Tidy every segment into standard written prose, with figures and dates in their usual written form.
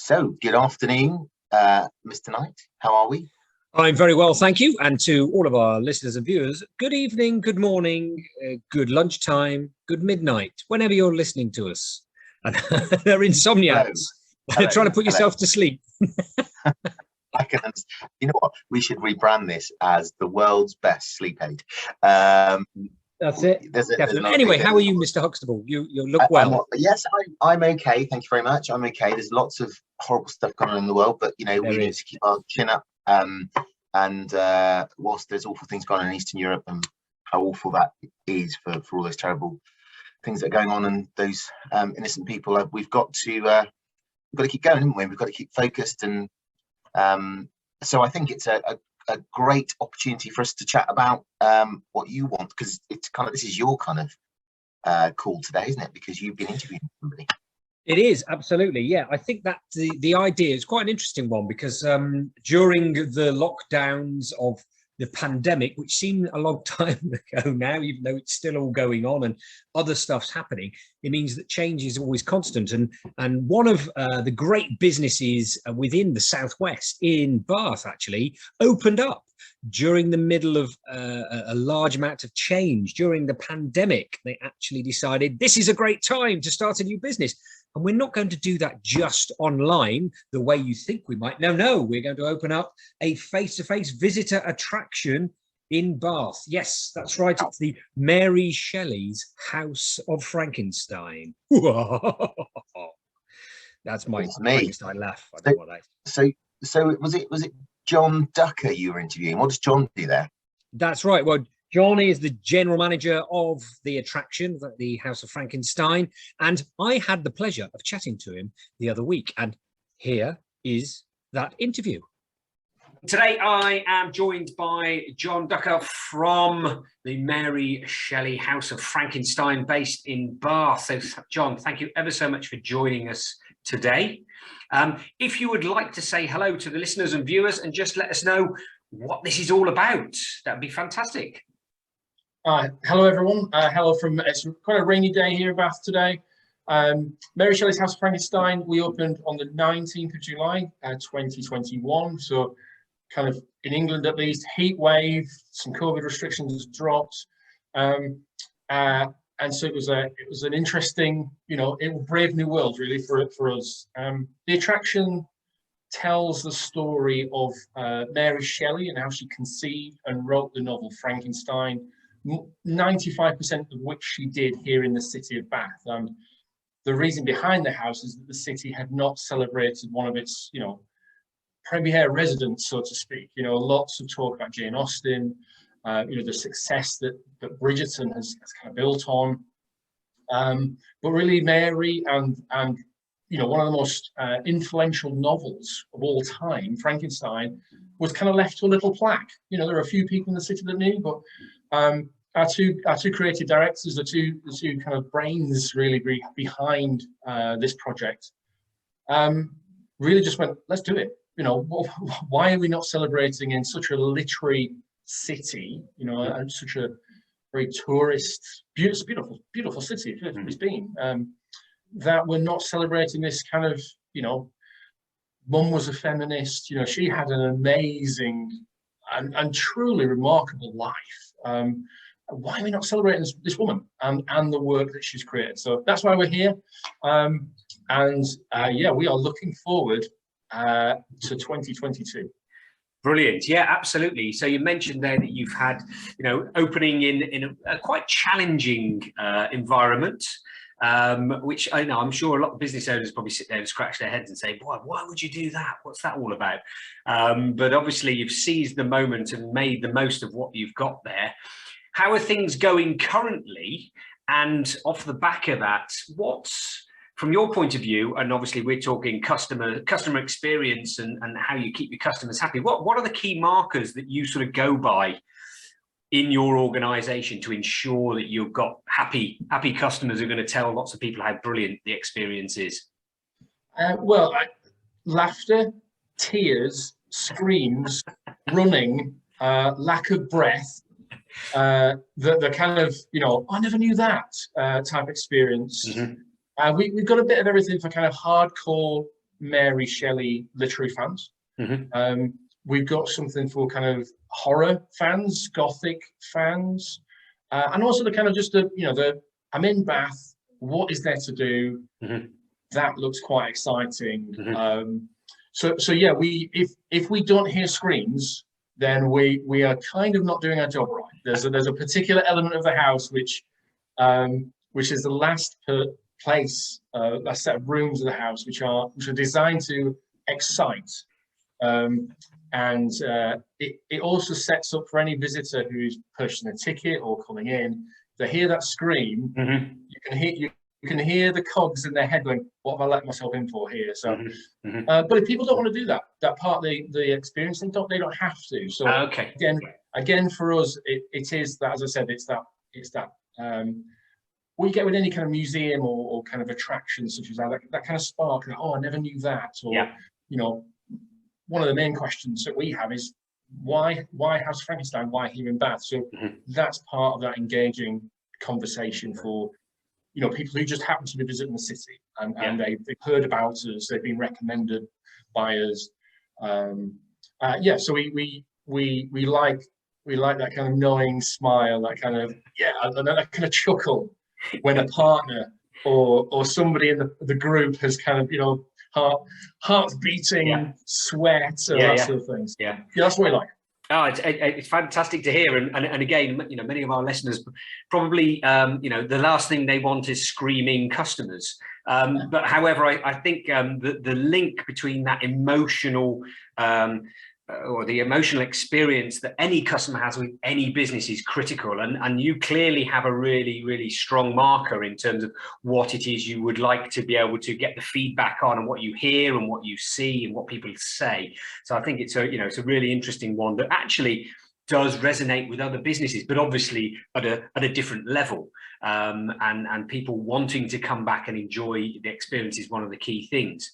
So, good afternoon, Mr. Knight. How are we? I'm very well, thank you. And to all of our listeners and viewers, good evening, good morning, good lunchtime, good midnight, whenever you're listening to us. And they're insomniacs. Hello. Trying to put yourself to sleep. I can understand. You know what? We should rebrand this as the world's best sleep aid. That's it. Definitely. Anyway, how are you, Mr. Huxtable? You look well. Yes, I'm okay. Thank you very much. I'm okay. There's lots of horrible stuff going on in the world, but we need to keep our chin up. And whilst there's awful things going on in Eastern Europe and how awful that is for all those terrible things that are going on and those innocent people, we've got to keep going, haven't we? We've got to keep focused, and so I think it's a great opportunity for us to chat about what you want, because it's this is your kind of call today, isn't it? Because you've been interviewing somebody. It is, absolutely. Yeah, I think that the idea is quite an interesting one, because during the lockdowns of the pandemic, which seemed a long time ago now, even though it's still all going on and other stuff's happening, it means that change is always constant. And one of the great businesses within the Southwest, in Bath, actually opened up during the middle of a large amount of change during the pandemic. They actually decided this is a great time to start a new business. And we're not going to do that just online the way you think we might. No, we're going to open up a face-to-face visitor attraction in Bath. Yes, that's right. It's the Mary Shelley's House of Frankenstein. That's my Frankenstein laugh. I don't know what that is. So was it Jon Ducker you were interviewing? What does Jon do there? That's right. Well, Jon is the general manager of the attraction, the House of Frankenstein, and I had the pleasure of chatting to him the other week, and here is that interview. Today I am joined by Jon Ducker from the Mary Shelley House of Frankenstein, based in Bath. So, Jon, thank you ever so much for joining us today. If you would like to say hello to the listeners and viewers and just let us know what this is all about, that'd be fantastic. Hello, everyone. Hello from, it's quite a rainy day here in Bath today. Mary Shelley's House of Frankenstein, we opened on the 19th of July, 2021. So kind of in England, at least, heat wave, some COVID restrictions dropped. And so it was an interesting, brave new world really for us. The attraction tells the story of Mary Shelley and how she conceived and wrote the novel Frankenstein, 95% of which she did here in the city of Bath. And the reason behind the house is that the city had not celebrated one of its, premier residents, so to speak. Lots of talk about Jane Austen, the success that Bridgerton has kind of built on. But really Mary and one of the most influential novels of all time, Frankenstein, was kind of left to a little plaque. There are a few people in the city that knew, but our two creative directors, the two kind of brains really behind this project, really just went, let's do it. Why are we not celebrating in such a literary city, and such a very tourist, beautiful city it's been, that we're not celebrating this kind of, Mum was a feminist, she had an amazing and truly remarkable life. Why are we not celebrating this woman and the work that she's created? So that's why we're here. We are looking forward to 2022. Brilliant. Yeah, absolutely. So you mentioned there that you've had, opening in a quite challenging environment, which I know I'm sure a lot of business owners probably sit there and scratch their heads and say, boy, why would you do that? What's that all about? But obviously you've seized the moment and made the most of what you've got there. How are things going currently? And off the back of that, what's, from your point of view, and obviously we're talking customer experience and how you keep your customers happy, what are the key markers that you sort of go by in your organization to ensure that you've got happy customers who are going to tell lots of people how brilliant the experience is? Laughter, tears, screams, running, lack of breath, the kind of, I never knew that type experience. Mm-hmm. We've got a bit of everything for kind of hardcore Mary Shelley literary fans. Mm-hmm. We've got something for kind of horror fans, gothic fans, and also the kind of just I'm in Bath. What is there to do? Mm-hmm. That looks quite exciting. Mm-hmm. So yeah, if we don't hear screams, then we are kind of not doing our job right. There's a particular element of the house which is the last last set of rooms of the house which are designed to excite. It also sets up for any visitor who's purchasing a ticket or coming in. They hear that scream. Mm-hmm. You can hear the cogs in their head going, "What have I let myself in for here?" So, Mm-hmm. but if people don't want to do that part of the experience, they don't have to. So okay. Again, for us, it is that, as I said, it's that. What you get with any kind of museum or kind of attraction such as that kind of spark. Like, oh, I never knew that. Or one of the main questions that we have is why House of Frankenstein? Why here in Bath? So that's part of that engaging conversation for people who just happen to be visiting the city and they've heard about us, they've been recommended by us. So we like that kind of knowing smile, that kind of that kind of chuckle when a partner or somebody in the group has kind of hearts beating, sweat, that sort of things. Yeah, that's what we like. Oh, it's fantastic to hear, and again, many of our listeners probably, the last thing they want is screaming customers. But however, I think the link between that emotional or the emotional experience that any customer has with any business is critical, and you clearly have a really, really strong marker in terms of what it is you would like to be able to get the feedback on, and what you hear and what you see and what people say. So I think it's a really interesting one that actually does resonate with other businesses, but obviously at a different level. And people wanting to come back and enjoy the experience is one of the key things.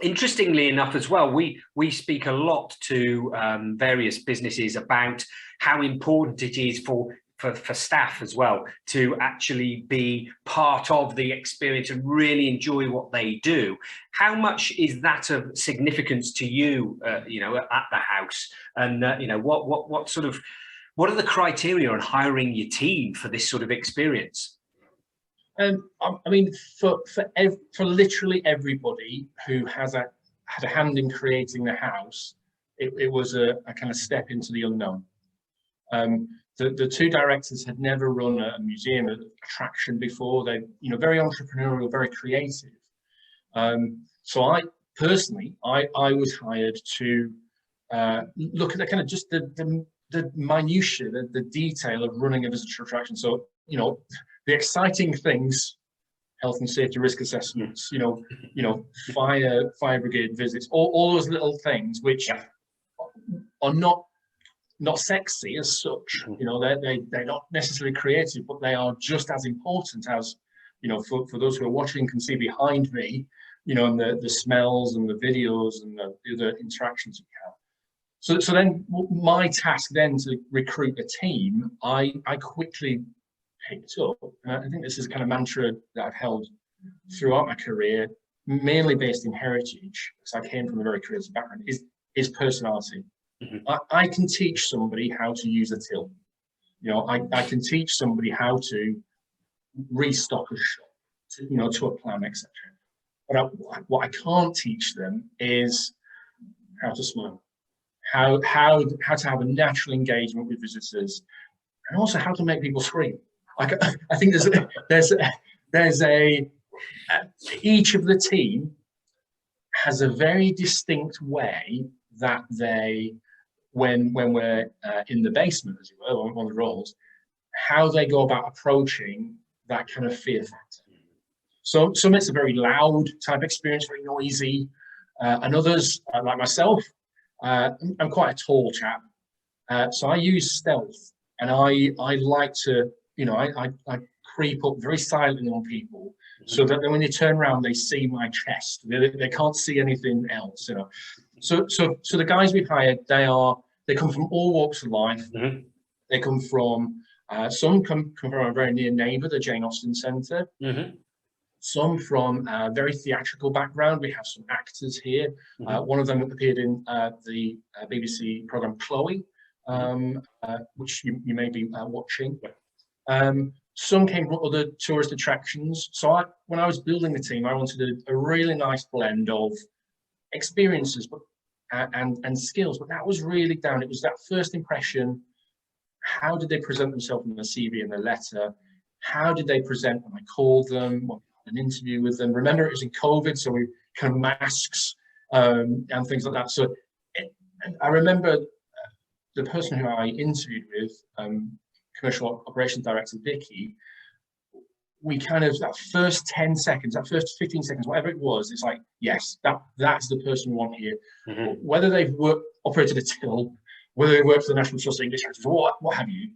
Interestingly enough as well, we speak a lot to various businesses about how important it is for staff as well to actually be part of the experience and really enjoy what they do. How much is that of significance to you, at the house? And what are the criteria on hiring your team for this sort of experience? I mean, for literally everybody who had a hand in creating the house, it was a kind of step into the unknown. The two directors had never run a museum attraction before. They, very entrepreneurial, very creative. So I personally, I was hired to look at the kind of just the minutiae, the detail of running a visitor attraction. So, the exciting things, health and safety risk assessments, fire brigade visits, all those little things which are not sexy as such. They're not necessarily creative, but they are just as important as, for those who are watching can see behind me, and the smells and the videos and the other interactions we have. So then my task then to recruit a team, I quickly picked up, and I think this is a kind of mantra that I've held throughout my career, mainly based in heritage, because I came from a very creative background, is personality. Mm-hmm. I can teach somebody how to use a till. I can teach somebody how to restock a shop, to a plan, etc. But what I can't teach them is how to smile, how to have a natural engagement with visitors, and also how to make people scream. I think there's each of the team has a very distinct way that they, when we're in the basement, as it were, on one of the roles, how they go about approaching that kind of fear factor. So some it's a very loud type experience, very noisy, and others, like myself, I'm quite a tall chap, so I use stealth, and I like to, I creep up very silently on people, so that then when they turn around, they see my chest. They can't see anything else, So the guys we've hired, they come from all walks of life. Mm-hmm. They come from some come from a very near neighbour, the Jane Austen Centre. Mm-hmm. some from a very theatrical background. We have some actors here. One of them appeared in the BBC programme Chloe, which you may be watching. Some came from other tourist attractions. So when I was building the team, I wanted a really nice blend of experiences and skills, but that was really down. It was that first impression. How did they present themselves in the CV and the letter? How did they present when I called them, an interview with them? Remember, it was in COVID, so we kind of masks and things like that. So I remember the person who I interviewed with, Commercial Operations Director Vicky, we kind of, that first 10 seconds, that first 15 seconds, whatever it was, it's like, yes, that's the person we want here. Whether they've operated a till, whether they worked for the National Trust of English Heritage, what have you,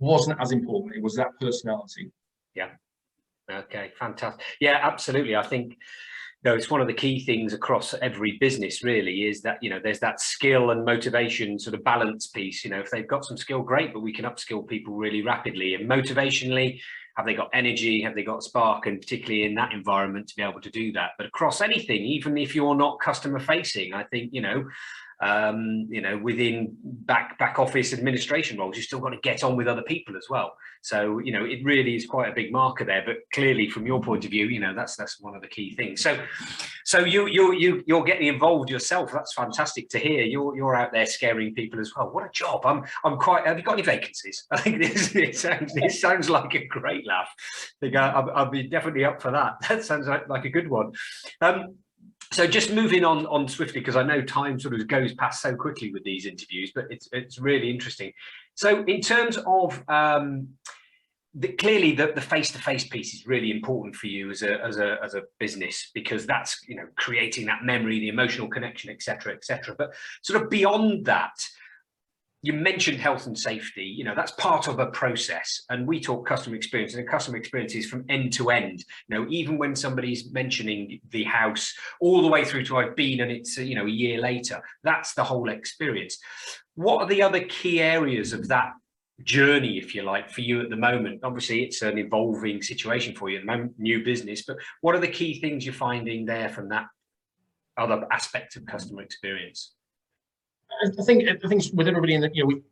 wasn't as important. It was that personality. Yeah. Okay, fantastic. Yeah, absolutely. I think it's one of the key things across every business really is that, there's that skill and motivation sort of balance piece. If they've got some skill, great, but we can upskill people really rapidly. And motivationally, have they got energy? Have they got spark? And particularly in that environment to be able to do that. But across anything, even if you're not customer facing, I think, within back office administration roles, you've still got to get on with other people as well. So, it really is quite a big marker there. But clearly, from your point of view, that's one of the key things. So you're getting involved yourself. That's fantastic to hear. You're out there scaring people as well. What a job! I'm quite. Have you got any vacancies? I think this sounds like a great laugh. I think I'll be definitely up for that. That sounds like a good one. So just moving on swiftly, because I know time sort of goes past so quickly with these interviews, but it's really interesting. So in terms of clearly the face-to-face piece is really important for you as a business, because that's creating that memory, the emotional connection, etc., etc. But sort of beyond that, you mentioned health and safety, that's part of a process. And we talk customer experience, and customer experience is from end to end. Even when somebody's mentioning the house all the way through to I've been and it's, a year later, that's the whole experience. What are the other key areas of that journey, if you like, for you at the moment? Obviously, it's an evolving situation for you at the moment, new business, but what are the key things you're finding there from that other aspect of customer experience? I think with everybody in the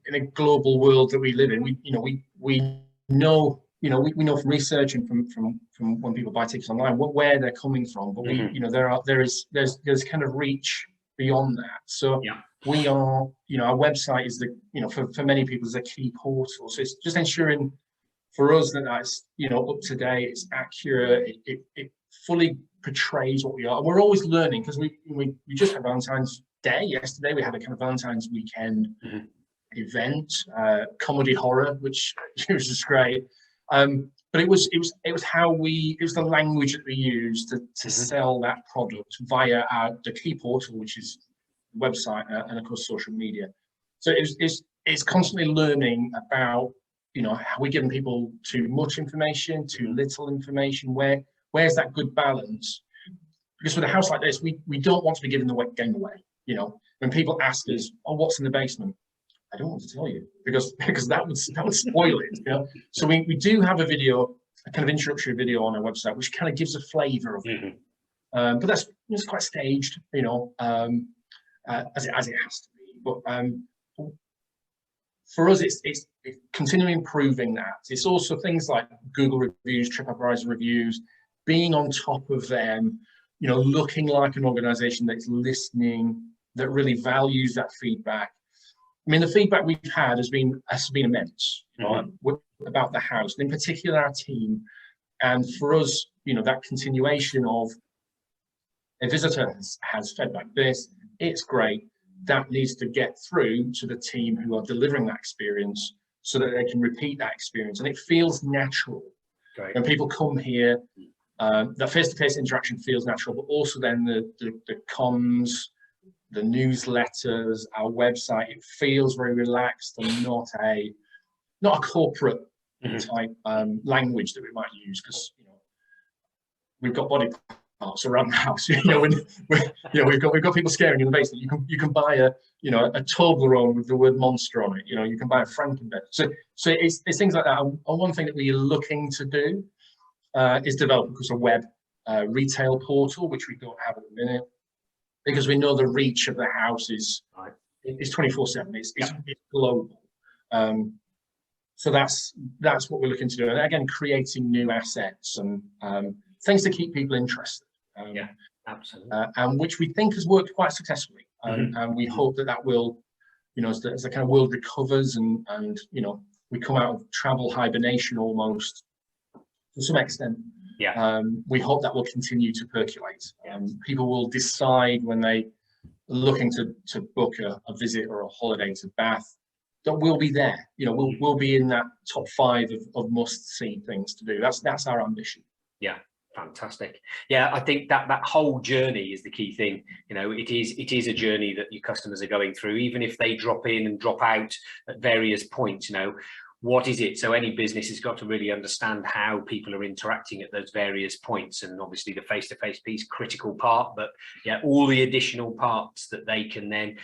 in a global world that we live in, we know from research and from when people buy tickets online where they're coming from, but there's kind of reach beyond that. So we are, our website is for many people is a key portal. So it's just ensuring for us that's up to date, it's accurate, it fully portrays what we are. We're always learning, because we just had Valentine's Day yesterday. We had a kind of Valentine's weekend event, comedy horror, which was just great. But it was the language that we used to sell that product via the key portal, which is the website and of course social media. So it's constantly learning about are we giving people too much information, too little information, where's that good balance? Because with a house like this, we don't want to be giving the game away. When people ask us, "Oh, what's in the basement?" I don't want to tell you because that would spoil it. So we do have a video, a kind of introductory video on our website, which kind of gives a flavour of it. But that's it's quite staged, as it has to be. But for us, it's continually improving that. It's also things like Google reviews, TripAdvisor reviews, being on top of them. Looking like an organisation that's listening, that really values that feedback. I mean, the feedback we've had has been immense about the house, and in particular our team. And for us, that continuation of a visitor has fed like this, it's great. That needs to get through to the team who are delivering that experience so that they can repeat that experience. And it feels natural. Right. When people come here, that face-to-face interaction feels natural, but also then the comms, the newsletters, our website, it feels very relaxed and not a corporate type language that we might use, because we've got body parts around the house. We've got people scaring in the basement. You can buy a Toblerone with the word monster on it. You can buy a Frankenbed. So it's things like that. And one thing that we're looking to do is develop, of course, a web retail portal, which we don't have at the minute, because we know the reach of the house is 24/7. It's global. So that's what we're looking to do. And again, creating new assets and things to keep people interested. Yeah, absolutely. And which we think has worked quite successfully. And we hope that will, as the kind of world recovers and we come out of travel hibernation almost to some extent. Yeah. We hope that will continue to percolate. People will decide when they are looking to book a visit or a holiday to Bath that we'll be there. We'll be in that top 5 of must-see things to do. That's our ambition. Yeah. Fantastic. Yeah, I think that whole journey is the key thing. It is a journey that your customers are going through, even if they drop in and drop out at various points. What is it? So any business has got to really understand how people are interacting at those various points, and obviously the face-to-face piece, critical part, but yeah, all the additional parts that they can then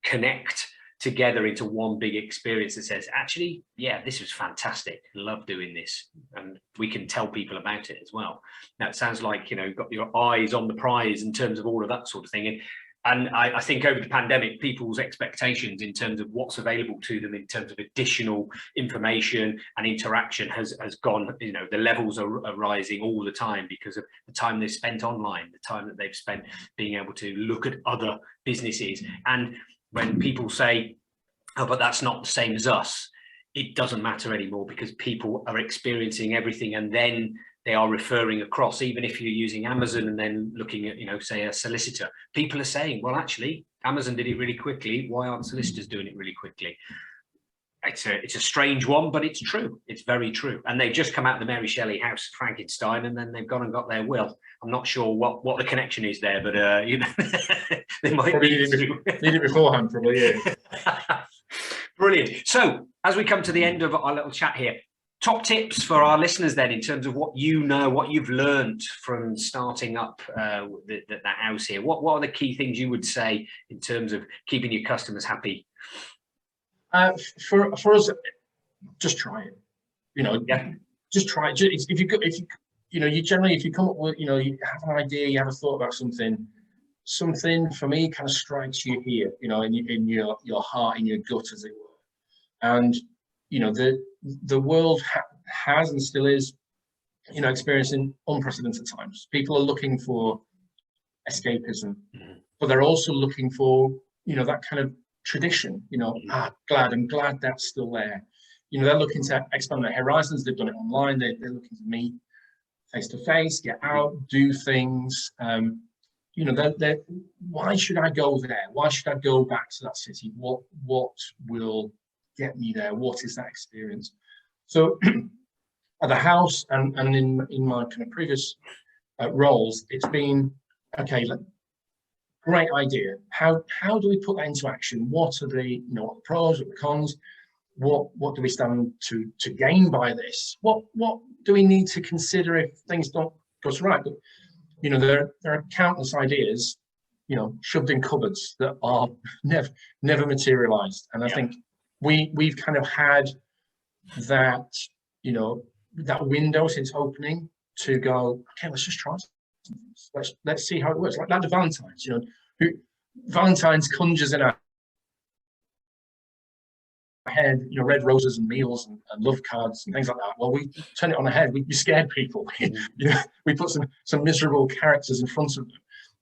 connect together into one big experience that says, actually, yeah, this was fantastic, love doing this, and we can tell people about it as well. Now it sounds like you've got your eyes on the prize in terms of all of that sort of thing, and I think over the pandemic, people's expectations in terms of what's available to them in terms of additional information and interaction has gone. The levels are rising all the time because of the time they've spent online, the time that they've spent being able to look at other businesses. And when people say, oh, but that's not the same as us, it doesn't matter anymore, because people are experiencing everything and then they are referring across. Even if you're using Amazon and then looking at, say, a solicitor, people are saying, well, actually, Amazon did it really quickly. Why aren't solicitors doing it really quickly? It's a strange one, but it's true. It's very true. And they've just come out of the Mary Shelley House of Frankenstein, and then they've gone and got their will. I'm not sure what the connection is there, but they might need it beforehand, probably. Yeah. Brilliant. So as we come to the end of our little chat here, top tips for our listeners then, in terms of what what you've learned from starting up that house here. What are the key things you would say in terms of keeping your customers happy? For us, just try it. Yeah. Just try it. If you come up with, you have an idea, you have a thought about something for me kind of strikes you here, in your heart, in your gut, as it were. And the world has and still is, experiencing unprecedented times. People are looking for escapism, but they're also looking for, that kind of tradition. I'm glad that's still there. They're looking to expand their horizons. They've done it online. They're looking to meet face to face, get out, do things. Why should I go there? Why should I go back to that city? What will get me there? What is that experience? So at the house and in my kind of previous roles, it's been, okay, great idea. How do we put that into action? What are the pros, what the cons? What do we stand to gain by this? What do we need to consider if things don't go so right? But there are countless ideas, shoved in cupboards that are never materialized. And I think we've kind of had that, that window since opening to go, okay, let's just try something. Let's see how it works. Like that to Valentine's, Valentine's conjures in our head, red roses and meals and love cards and things like that. Well, we turn it on the head. We scared people. We put some miserable characters in front of them,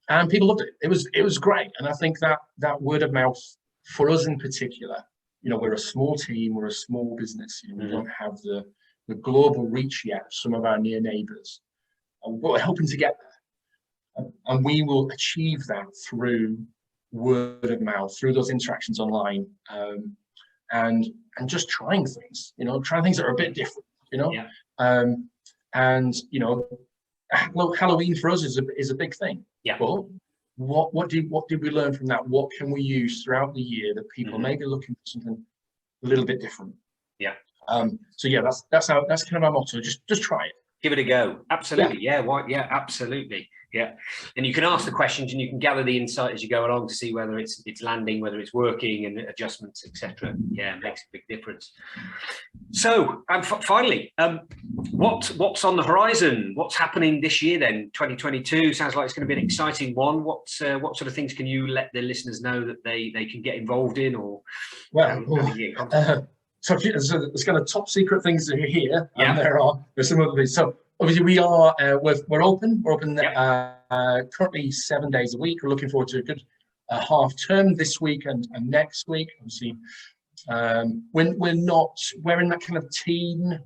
and people loved it. It was great. And I think that word of mouth for us in particular, we're a small team, we're a small business. We don't have the global reach yet of some of our near neighbours, but we're hoping to get there. And we will achieve that through word of mouth, through those interactions online. And just trying things, trying things that are a bit different, and Halloween for us is a big thing. Yeah. But what did we learn from that? What can we use throughout the year that people may be looking for something a little bit different? Yeah. So yeah, that's kind of our motto. Just try it. Give it a go. Absolutely. Yeah. Absolutely. Yeah, and you can ask the questions and you can gather the insight as you go along to see whether it's landing, whether it's working, and adjustments, etc. Yeah, it makes a big difference. So, finally, what's on the horizon? What's happening this year then? 2022 sounds like it's going to be an exciting one. What sort of things can you let the listeners know that they can get involved in, or so there's kind of top secret things that are here, yeah. And there's some other things. So obviously we are we're open. We're open currently 7 days a week. We're looking forward to a good half term this week and next week. Obviously, we're in that kind of teen,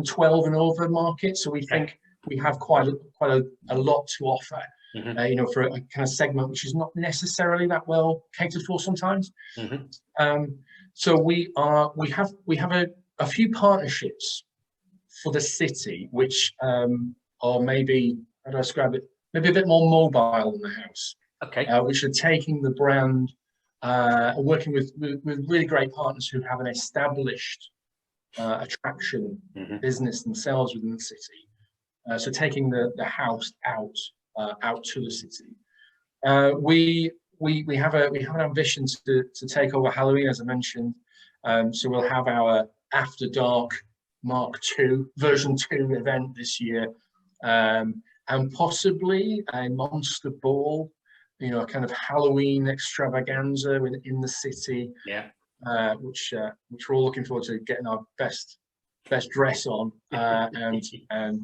12 and over market. So we think we have quite a lot to offer. Mm-hmm. For a kind of segment which is not necessarily that well catered for sometimes. Mm-hmm. So we have a few partnerships for the city, which are maybe, how do I describe it? Maybe a bit more mobile than the house. Okay. Which are taking the brand, working with really great partners who have an established attraction business themselves within the city. So taking the house out to the city. We have an ambition to take over Halloween, as I mentioned. So we'll have our After Dark Mark II version 2 event this year, and possibly a monster ball, a kind of Halloween extravaganza in the city. Yeah. Which we're all looking forward to getting our best dress on and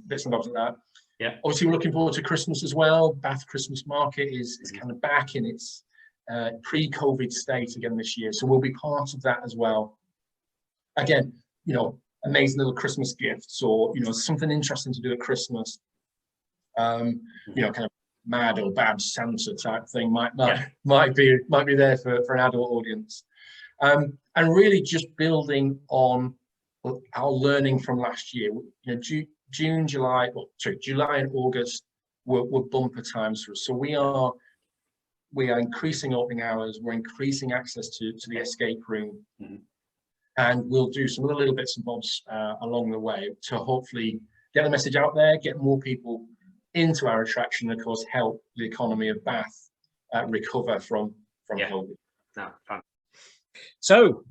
bits and bobs like that. Yeah. Obviously, we're looking forward to Christmas as well. Bath Christmas Market is kind of back in its pre-COVID state again this year, so we'll be part of that as well. Again, amazing little Christmas gifts, or something interesting to do at Christmas. Kind of mad or bad Santa type thing might be there for an adult audience, and really just building on our learning from last year. July and August were bumper times for us. So we are increasing opening hours. We're increasing access to the escape room, and we'll do some other little bits and bobs along the way to hopefully get the message out there, get more people into our attraction, and of course help the economy of Bath recover from COVID. No, fun. So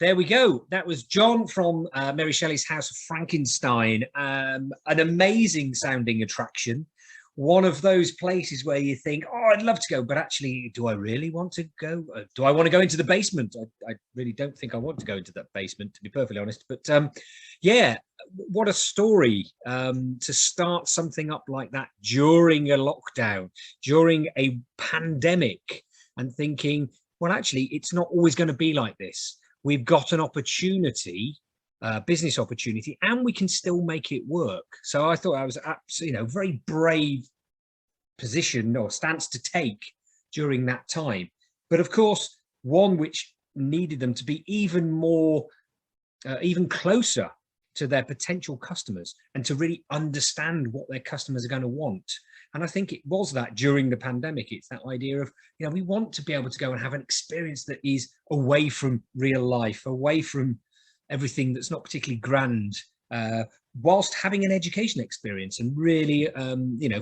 there we go. That was Jon from Mary Shelley's House of Frankenstein. An amazing sounding attraction. One of those places where you think, oh, I'd love to go, but actually, do I really want to go? Do I want to go into the basement? I really don't think I want to go into that basement, to be perfectly honest. But yeah, what a story to start something up like that during a lockdown, during a pandemic, and thinking, well, actually, it's not always going to be like this. We've got an opportunity, business opportunity, and we can still make it work. So I thought I was absolutely, very brave position or stance to take during that time. But of course, one which needed them to be even more, even closer to their potential customers and to really understand what their customers are going to want. And I think it was that during the pandemic, it's that idea of, we want to be able to go and have an experience that is away from real life, away from everything that's not particularly grand, whilst having an education experience. And really,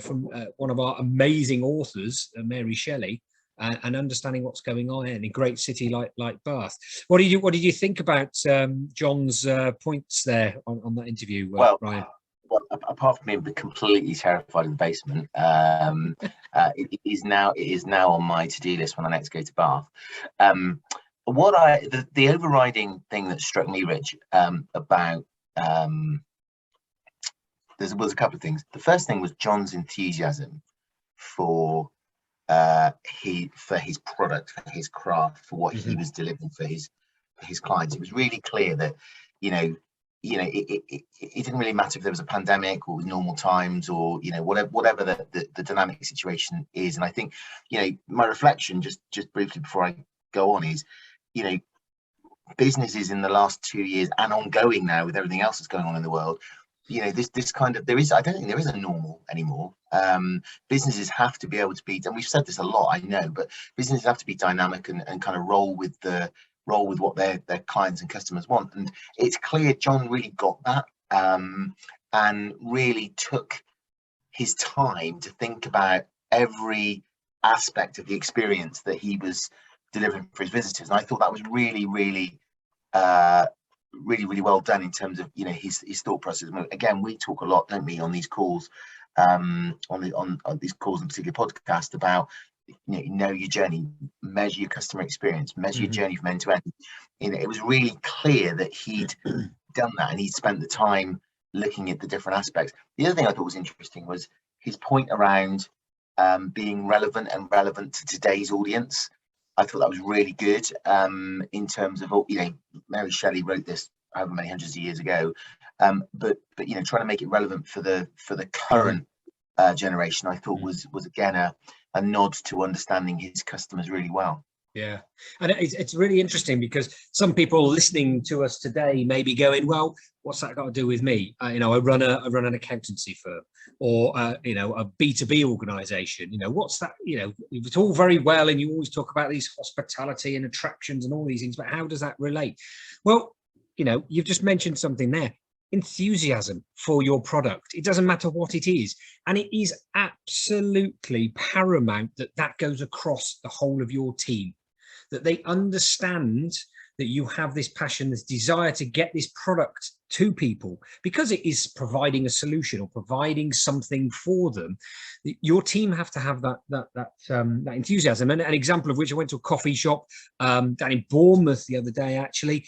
from one of our amazing authors, Mary Shelley, and understanding what's going on in a great city like Bath. What did you think about Jon's points there on that interview, Ryan? Well, apart from being completely terrified of the basement, it is now on my to-do list when I next go to Bath. The overriding thing that struck me, Rich, about there was a couple of things. The first thing was Jon's enthusiasm for his product, for his craft, for what he was delivering for his clients. It was really clear that it didn't really matter if there was a pandemic or normal times or whatever the dynamic situation is. And I think my reflection just briefly before I go on is businesses in the last 2 years and ongoing now with everything else that's going on in the world, this kind of, I don't think there is a normal anymore. Businesses have to be able to be, and we've said this a lot, I know, but businesses have to be dynamic and kind of roll with what their clients and customers want. And it's clear Jon really got that, and really took his time to think about every aspect of the experience that he was delivering for his visitors. And I thought that was really, really, really well done in terms of, you know, his thought process. Again, we talk a lot, don't we, on these calls, on these calls and particular podcast about, you know your journey, measure your customer experience, measure your journey from end to end. You know, it was really clear that he'd done that, and he'd spent the time looking at the different aspects. The other thing I thought was interesting was his point around being relevant to today's audience. I thought that was really good, in terms of, you know, Mary Shelley wrote this however many hundreds of years ago, but you know, trying to make it relevant for the current generation, I thought was again a nod to understanding his customers really well. Yeah, and it's really interesting because some people listening to us today may be going, well, what's that got to do with me? You know, I run an accountancy firm, or you know, a B2B organization. You know, what's that? You know, it's all very well, and you always talk about these hospitality and attractions and all these things, but how does that relate? Well, you know, you've just mentioned something there. Enthusiasm for your product. It doesn't matter what it is, and it is absolutely paramount that that goes across the whole of your team, that they understand that you have this passion, this desire to get this product to people because it is providing a solution or providing something for them. Your team have to have that enthusiasm. And an example of which, I went to a coffee shop down in Bournemouth the other day, actually.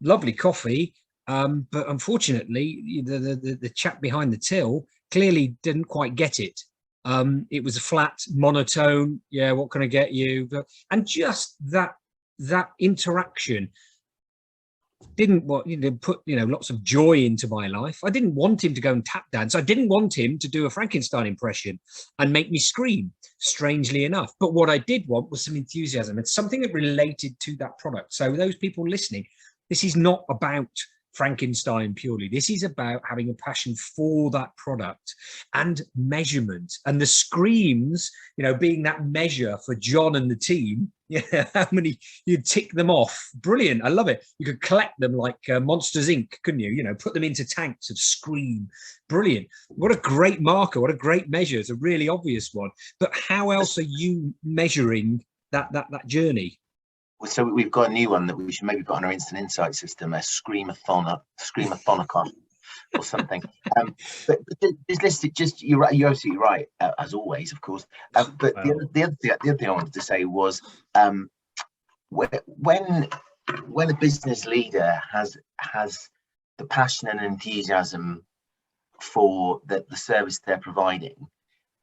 Lovely coffee. But unfortunately, the chap behind the till clearly didn't quite get it. It was a flat monotone. Yeah, what can I get you? And just that interaction didn't put lots of joy into my life. I didn't want him to go and tap dance. I didn't want him to do a Frankenstein impression and make me scream, strangely enough. But what I did want was some enthusiasm. It's something that related to that product. So those people listening, this is not about Frankenstein purely. This is about having a passion for that product and measurement, and the screams, you know, being that measure for John and the team. Yeah, how many you tick them off? Brilliant. I love it. You could collect them like Monsters Inc., couldn't you? You know, put them into tanks of scream. Brilliant. What a great marker. What a great measure. It's a really obvious one. But how else are you measuring that journey? So we've got a new one that we should maybe put on our instant insight system, a screamathonicon or something. But just you're right, you're absolutely right, as always, of course. But the other thing I wanted to say was, when a business leader has the passion and enthusiasm for the service they're providing,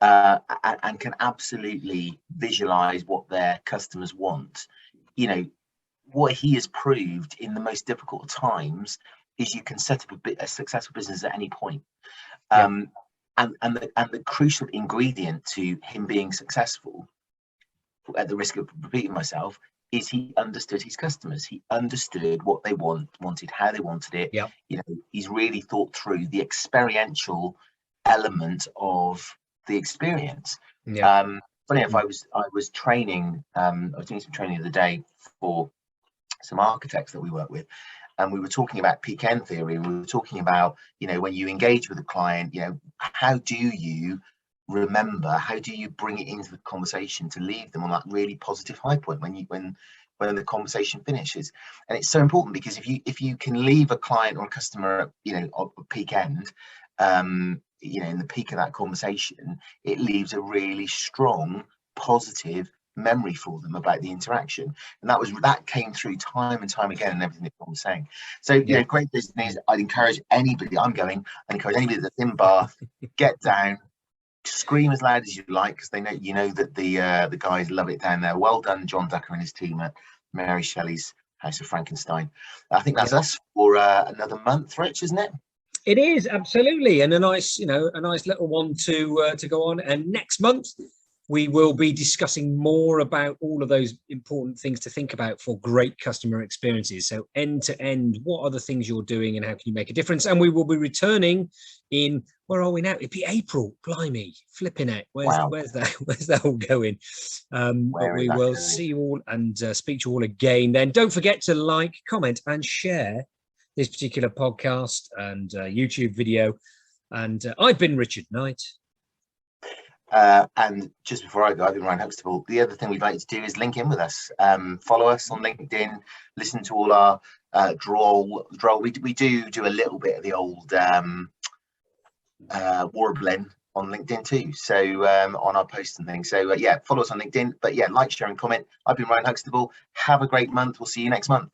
and can absolutely visualize what their customers want, you know, what he has proved in the most difficult times is you can set up a successful business at any point. And the crucial ingredient to him being successful, at the risk of repeating myself, is he understood his customers. He understood what they wanted, how they wanted it. Yeah. You know, he's really thought through the experiential element of the experience. Yeah. Funny enough, I was training. I was doing some training the other day for some architects that we work with, and we were talking about peak end theory. We were talking about, you know, when you engage with a client, you know, how do you remember? How do you bring it into the conversation to leave them on that really positive high point when the conversation finishes? And it's so important, because if you can leave a client or a customer, you know, at peak end, you know, in the peak of that conversation, it leaves a really strong, positive memory for them about the interaction. And that came through time and time again in everything that John was saying. So, you know, great business. I'd encourage anybody that's in Bath, get down, scream as loud as you like, because they know, you know, that the guys love it down there. Well done, Jon Ducker and his team at Mary Shelley's House of Frankenstein. I think that's us for another month, Rich, isn't it? It is, absolutely, and a nice little one to go on. And next month we will be discussing more about all of those important things to think about for great customer experiences. So end to end, what are the things you're doing and how can you make a difference? And we will be returning in, where are we now? It'd be April. Blimey, flipping it. Where's that all going? But we will see you all and speak to you all again. Then don't forget to like, comment, and share this particular podcast and YouTube video And I've been Richard Knight. And just before I go, I've been Ryan Huxtable. The other thing we'd like you to do is link in with us. Follow us on LinkedIn. Listen to all our droll. We do a little bit of the old warbling on LinkedIn too. So on our posts and things. So yeah, follow us on LinkedIn. But yeah, like, share, and comment. I've been Ryan Huxtable. Have a great month. We'll see you next month.